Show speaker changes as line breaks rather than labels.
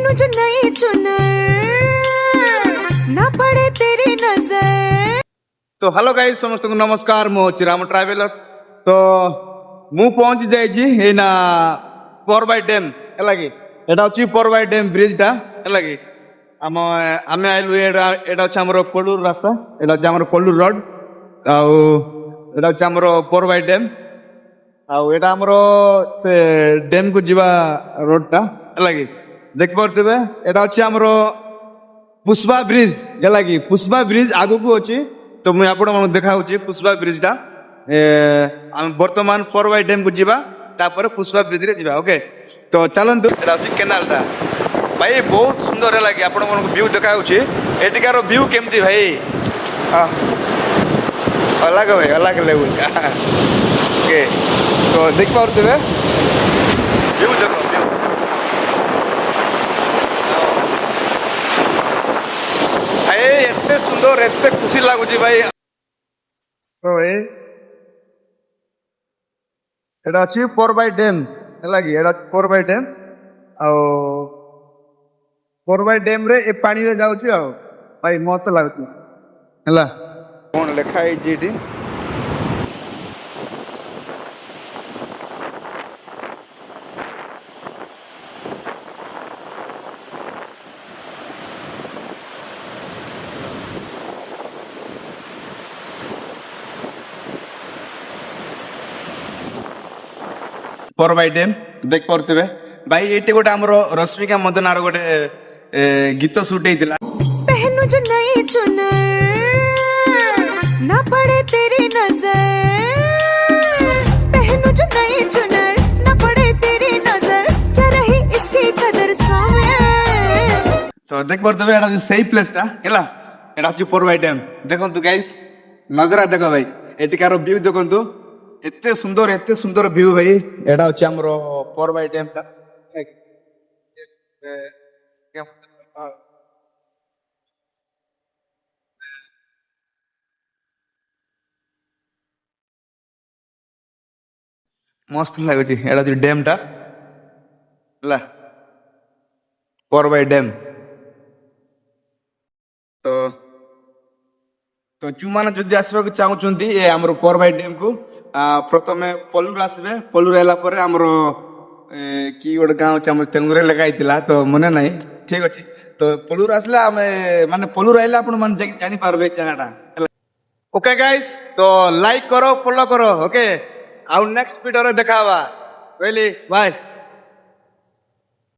पहनू जो नई चुनर ना पड़े तेरी नजर।
तो हेलो गाइस समस्त को नमस्कार मु हूँ राम ट्रावेलर। तो मु पहुंची जाइए ना पोरबाई डैम है कि एटा हूँ पोरबाई डैम ब्रिजटा है कि आम आम आइलु एटा हूँ कोल्लूर रास्ता एटा हूँ आम कोल्लूर रोड आउटा हूँ आम पोरबाई डैम आउटा आमर से डैम को जीवा रोडटा है कि देख पारे एटा हूँ आमर पुष्पा ब्रिज है कि पुष्पा ब्रिज आगु को अच्छी तो मुझे आपण देखा पुष्पा ब्रिजटा आम बर्तमान पोरबाई डैम को जीवा तापर पुष्पा ब्रिज रे जीवा ओके। तो चलतु एटा हूँ केनालटा भाई बहुत सुंदर है कि आपण व्यू देखा एटिकार व्यू केमती भाई अलग भाई अलग लेवल ओके। तो देख पारे व्यू देखो व्यू भाई एते सुंदर एते खुशी लगुच भाई। तो भाई एटा अच्छी पोरबाई डैम है कि एटा पोरबाई डैम पोरबाई डैम रे ए पानी रे जाउची भाई मस्त लागुची हला कोन लेखा है जीडी पोरबाई डैम देख पारे भाई ये गोटे आम रश्मिका मदनार गोटे गीत सुट होता
पहनू जो नई चुनर ना पड़े तेरी नजर। पहनू जो नई चुनर ना पड़े तेरी नजर क्या रही इसकी कदर सामने।
तो देख पारे एटा सही प्लेसटा है एटा हूँ पोरबाई डैम देखु गाइस नजरा देख भाई एटिकार व्यू देखु एते सुंदर व्यू भाई एटा हूँ आमर पोरबाई डैम टा मस्त लगुच एटा हूँ डैम टा है पोरबाई डैम। तो तो चुमाने जदि आसवाक चाहूँगी ये आमर पोरबाई डैम को प्रथमे पल्लूर आसबे पल्लूर आला परे आमर कि गोटे गाँव अच्छे तेलुगु लेखाई तो मने ना ठीक अच्छे। तो पल्लूर आसले आम माने पल्लूर आइले आपण माने जानि पारबे जगहटा ओके गाइस। तो लाइक करो फॉलो करो ओके आउ नेक्स्ट वीडियो रे देखा कहली बाय।